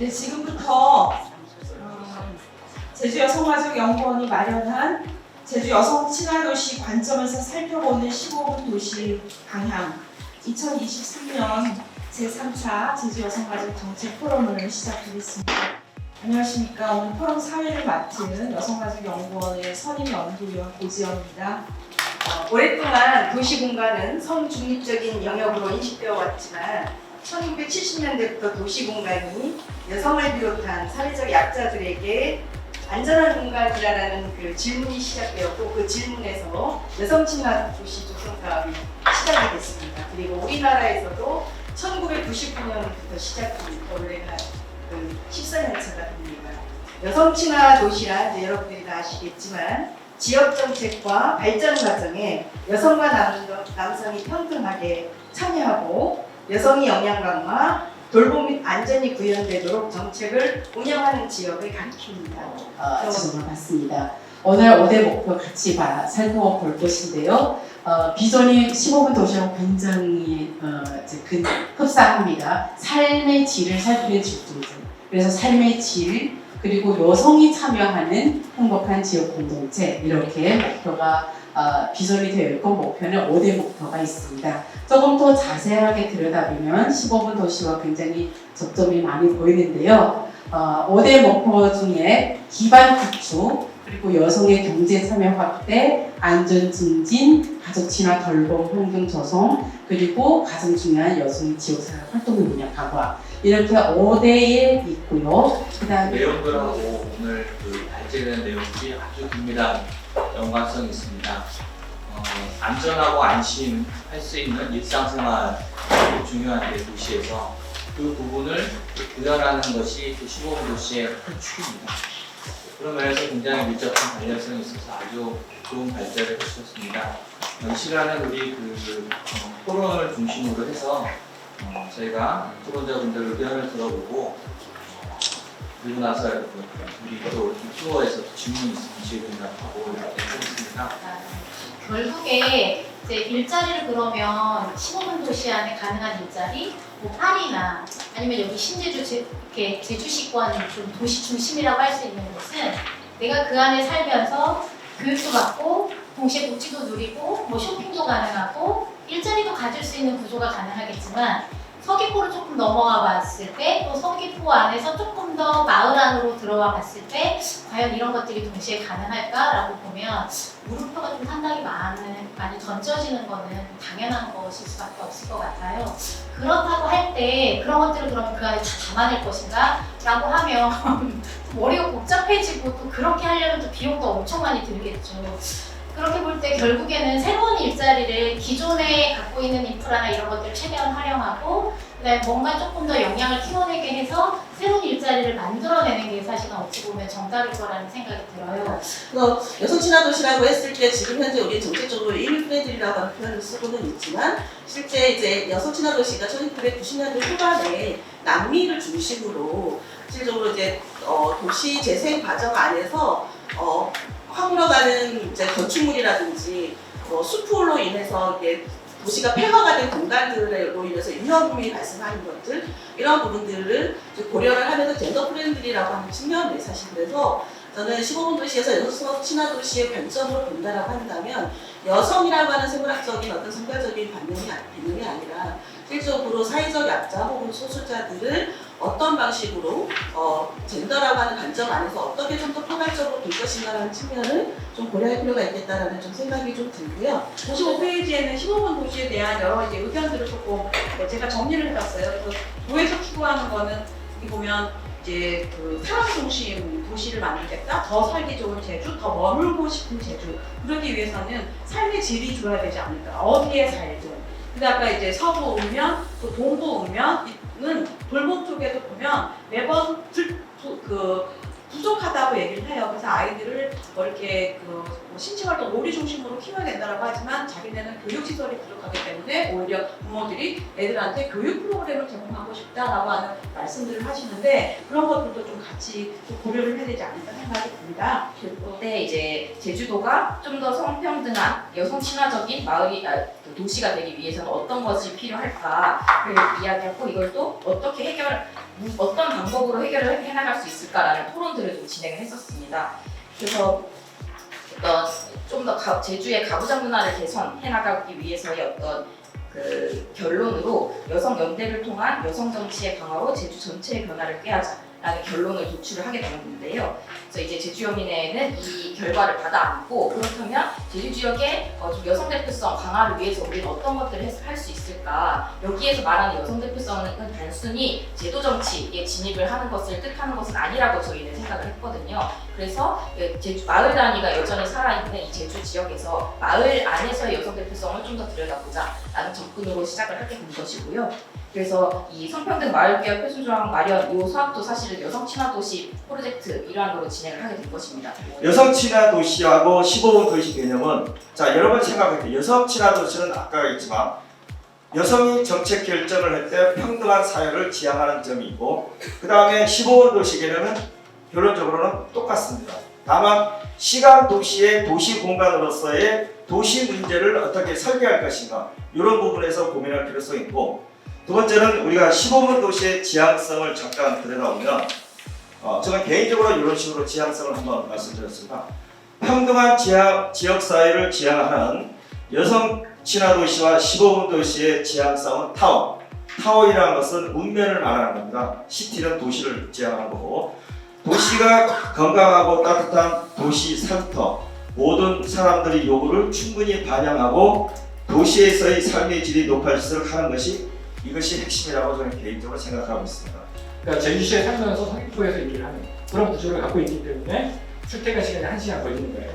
네, 지금부터 제주여성가족연구원이 마련한 제주 여성 친화도시 관점에서 살펴보는 15분 도시 방향 2023년 제3차 제주여성가족 정책 포럼을 시작하겠습니다. 안녕하십니까. 오늘 포럼 사회를 맡은 여성가족연구원의 선임연구위원 고지연입니다. 오랫동안 도시공간은 성중립적인 영역으로 인식되어 왔지만 1970년대부터 도시공간이 여성을 비롯한 사회적 약자들에게 안전한 공간이라는 그 질문이 시작되었고 그 질문에서 여성 친화 도시 조성 사업이 시작이 됐습니다. 그리고 우리나라에서도 1999년부터 시작된 올해가 그 14년차가 됩니다. 여성 친화 도시란 이제 여러분들이 다 아시겠지만 지역 정책과 발전 과정에 여성과 남성이 평등하게 참여하고 여성이 영양강화, 돌봄 및 안전이 구현되도록 정책을 운영하는 지역을 가리킵니다. 정말 맞습니다. 오늘 5대 목표 같이 살펴볼 것인데요. 비전이 15분 도시하고 굉장히 흡사합니다. 삶의 질을 살피는 집중제. 그래서 삶의 질, 그리고 여성이 참여하는 행복한 지역 공동체, 이렇게 목표가 비전이 되어 있고 목표는 5대 목표가 있습니다. 조금 더 자세하게 들여다보면 15분 도시와 굉장히 접점이 많이 보이는데요. 5대 목표 중에 기반 구축, 그리고 여성의 경제 참여 확대, 안전 증진, 가족 친화 돌봄 환경 조성, 그리고 가장 중요한 여성의 지역사회 활동 능력 강화, 이렇게 5대에 있고요. 그다음에 내용들하고 오늘 발제된 내용들이 아주 긴밀한 연관성이 있습니다. 안전하고 안심할 수 있는 일상생활이 중요한데 도시에서 그 부분을 구현하는 것이 15분 도시의 큰 축입니다. 그런 면에서 굉장히 밀접한 관련성이 있어서 아주 좋은 발제를 해주셨습니다. 이 시간은 우리 토론을 중심으로 해서 저희가 토론자분들 의견을 들어보고 그리고 나서 우리 또 투어에서 질문이 있으면 질문하고 이렇게 하겠습니다. 결국에 이제 일자리를 그러면 15분 도시 안에 가능한 일자리, 뭐 파리나 아니면 여기 신제주 이렇게 제주시권 좀 도시 중심이라고 할 수 있는 곳은 내가 그 안에 살면서 교육도 받고 동시에 복지도 누리고 뭐 쇼핑도 가능하고 일자리도 가질 수 있는 구조가 가능하겠지만 서귀포를 조금 넘어가 봤을 때 또 서귀포 안에서 조금 더 마을 안으로 들어와 봤을 때 과연 이런 것들이 동시에 가능할까라고 보면 물음표가 좀 상당히 많이 던져지는 거는 당연한 것일 수밖에 없을 것 같아요. 그렇다고 할 때 그런 것들을 그러면 그 안에 다 담아낼 것인가? 라고 하면 머리가 복잡해지고 또 그렇게 하려면 또 비용도 엄청 많이 들겠죠. 그렇게 볼 때 결국에는 새로운 일자리를 기존에 갖고 있는 인프라나 이런 것들을 최대한 활용하고 그다음에 뭔가 조금 더 영향을 키워내게 해서 새로운 일자리를 만들어내는 게 사실은 어찌 보면 정답일 거라는 생각이 들어요. 그래서 여성 친화 도시라고 했을 때 지금 현재 우리 정책적으로 일프레들이라고 하는 표현을 쓰고는 있지만 실제 이제 여성 친화 도시가 1990년대 후반에 남미를 중심으로 실질적으로 이제 도시 재생 과정 안에서 허물어가는 이제 건축물이라든지 숲으로 인해서 이게 도시가 폐허가 된 공간들로 인해서 위험이 발생하는 것들, 이런 부분들을 고려를 하면서 젠더 프렌들리라고 하는 측면에 사실 그래서 저는 15분 도시에서 여성 친화 도시의 관점으로 본다라고 한다면 여성이라고 하는 생물학적인 어떤 성별적인 개념이 아니라 실질적으로 사회적 약자 혹은 소수자들을 어떤 방식으로 젠더라고 하는 관점 안에서 어떻게 좀 더 포괄적으로 볼 것인가라는 측면을 좀 고려할 필요가 있겠다라는 좀 생각이 좀 들고요. 55페이지에는 15분 도시에 대한 여러 이제 의견들을 조금 제가 정리를 해봤어요. 그래서 도에서 추구하는 거는 여기 보면 이제 그 사람 중심 도시를 만들겠다, 더 살기 좋은 제주, 더 머물고 싶은 제주. 그러기 위해서는 삶의 질이 좋아야 되지 않을까. 어디에 살든. 근데 아까 이제 서부 읍면, 또 동부 읍면은 돌봄 쪽에도 보면 매번 부족하다고 얘기를 해요. 그래서 아이들을 뭐 이렇게 신체활동 놀이 중심으로 키워야 된다고 하지만 자기네는 교육시설이 부족하기 때문에 오히려 부모들이 애들한테 교육 프로그램을 제공하고 싶다라고 하는 말씀들을 하시는데 그런 것들도 좀 같이 좀 고려를 해야 되지 않을까 생각이 듭니다. 그때 이제 제주도가 좀 더 성평등한 여성 친화적인 도시가 되기 위해서는 어떤 것이 필요할까를 이야기하고 이걸 또 어떻게 어떤 방법으로 해결을 해나갈 수 있을까라는 토론들을 좀 진행을 했었습니다. 그래서 어떤 좀 더 제주의 가부장 문화를 개선해 나가기 위해서의 어떤 그 결론으로 여성 연대를 통한 여성 정치의 강화로 제주 전체의 변화를 꾀하자라는 결론을 도출을 하게 되었는데요. 그래서 이제 제주연민회는 이 결과를 받아 안고 그렇다면 제주 지역의 좀 여성 대표성 강화를 위해서 우리는 어떤 것들을 할 수 있을까? 여기에서 말하는 여성 대표성은 단순히 제도 정치에 진입을 하는 것을 뜻하는 것은 아니라고 저희는 생각을 했거든요. 그래서 제주 마을 단위가 여전히 살아있는 이 제주 지역에서 마을 안에서의 여성 대표성을 좀 더 들여다보자라는 접근으로 시작을 하게 된 것이고요. 그래서 이 성평등 마을개혁 표준조항 마련 이 사업도 사실은 여성 친화 도시 프로젝트 일환으로 진행을 하게 된 것입니다. 여성 친화 도시하고 15분 도시 개념은 자 여러분 생각할게요. 여성 친화 도시는 아까 했지만 여성이 정책 결정을 할 때 평등한 사회를 지향하는 점이 있고 그 다음에 15분 도시 개념은 결론적으로는 똑같습니다. 다만 시간 도시의 도시 공간으로서의 도시 문제를 어떻게 설계할 것인가 이런 부분에서 고민할 필요성이 있고 두 번째는 우리가 15분 도시의 지향성을 잠깐 들여다보면 저는 개인적으로 이런 식으로 지향성을 한번 말씀드렸습니다. 평등한 지역사회를 지향하는 여성 친화 도시와 15분 도시의 지향성은 타워이라는 것은 문면을 말하는 겁니다. 시티는 도시를 지향하는 거고 도시가 건강하고 따뜻한 도시 살터 모든 사람들의 요구를 충분히 반영하고 도시에서의 삶의 질이 높아질수록 하는 것이 이것이 핵심이라고 저는 개인적으로 생각하고 있습니다. 그러니까 제주시에 살면서 서귀포에서 일을 하는 그런 구조를 갖고 있기 때문에 출퇴근 시간이 1시간 걸리는 거예요.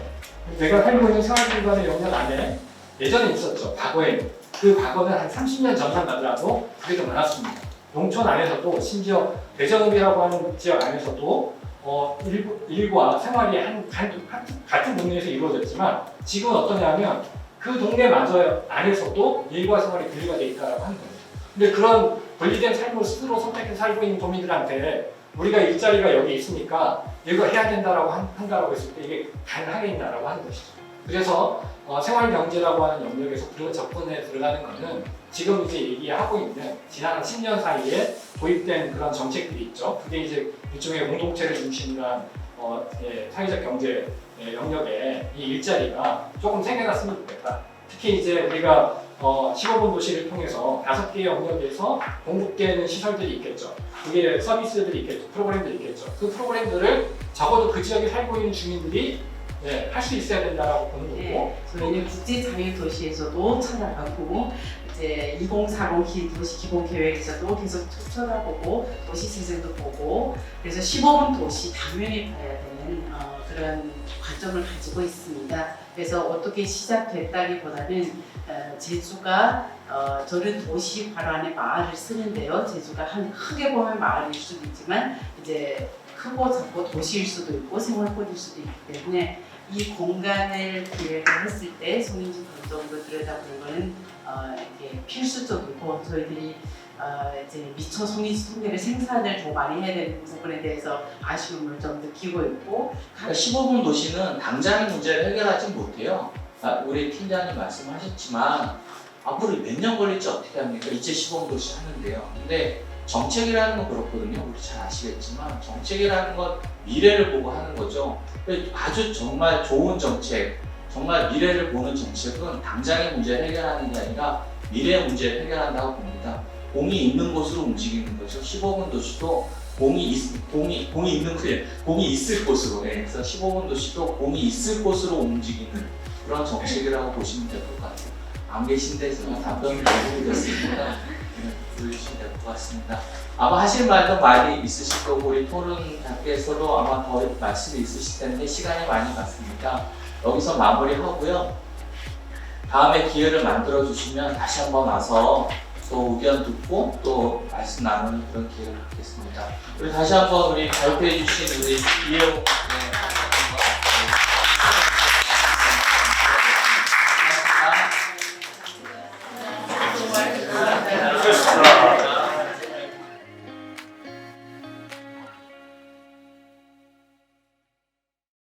내가 살고 있는 생활공간의 영역 안에 예전에 있었죠. 과거에. 그 과거는 한 30년 전만 하더라도 그게 더 많았습니다. 농촌 안에서도 심지어 대전읍이라고 하는 지역 안에서도 일과 생활이 같은 동네에서 이루어졌지만 지금은 어떠냐면 그 동네마저 안에서도 일과 생활이 분리가 돼 있다고 하는 거예요. 근데 그런 분리된 삶을 스스로 선택해서 살고 있는 도민들한테 우리가 일자리가 여기 있으니까 이거 해야 된다라고 한다라고 했을 때 이게 가능하겠냐라고 하는 것이죠. 그래서 생활경제라고 하는 영역에서 우리가 접근해 들어가는 것은 지금 이제 얘기하고 있는 지난 10년 사이에 도입된 그런 정책들이 있죠. 그게 이제 일종의 공동체를 중심으로 한 사회적 경제 영역에 이 일자리가 조금 생겨났으면 좋겠다. 특히 이제 우리가 15분 도시를 통해서 5개의 영역에서 공급되는 시설들이 있겠죠. 그게 서비스들이 있겠죠. 프로그램들이 있겠죠. 그 프로그램들을 적어도 그 지역에 살고 있는 주민들이 할 수 있어야 된다고 보는 거고. 저희는 국제자유도시에서도 찾아가고 이제 2040 도시 기본계획에서도 계속 쳐다보고 도시재생도 보고 그래서 15분 도시 당연히 봐야 되는 그런 관점을 가지고 있습니다. 그래서 어떻게 시작됐다기보다는 제주가 저는 도시 바로 안에 마을을 쓰는데요. 제주가 크게 보면 마을일 수도 있지만 이제 크고 작고 도시일 수도 있고 생활권일 수도 있기 때문에 이 공간을 기획을 했을 때 송인지 감독으로 들여다보는 것은 이게 필수적이고 저희들이 이제 미처 송인지 통계를 생산을 더 많이 해야 되는 부분에 대해서 아쉬움을 좀 느끼고 있고 그러니까 15분 도시는 당장의 문제를 해결하지 못해요. 우리 팀장님 말씀하셨지만 앞으로 몇 년 걸릴지 어떻게 합니까? 이제 15분 도시 하는데요. 근데 정책이라는 건 그렇거든요. 우리 잘 아시겠지만 정책이라는 건 미래를 보고 하는 거죠. 아주 정말 좋은 정책, 정말 미래를 보는 정책은 당장의 문제를 해결하는 게 아니라 미래의 문제를 해결한다고 봅니다. 공이 있는 곳으로 움직이는 거죠. 15분 도시도 공이 있을 곳으로, 그래서 15분 도시도 공이 있을 곳으로 움직이는 그런 정책이라고 보시면 될 것 같아요. 안 계신 데서 답변을 드리겠습니다. 들으시면 될 것 같습니다. 아마 하실 말도 많이 있으실 거고 우리 토론단계에서도 아마 더 말씀이 있으실 텐데 시간이 많이 갔으니까 여기서 마무리하고요. 다음에 기회를 만들어 주시면 다시 한번 와서 또 의견 듣고 또 말씀 나누는 그런 기회를 갖겠습니다. 우리 다시 한번 우리 발표해 주신 우리 이혜웅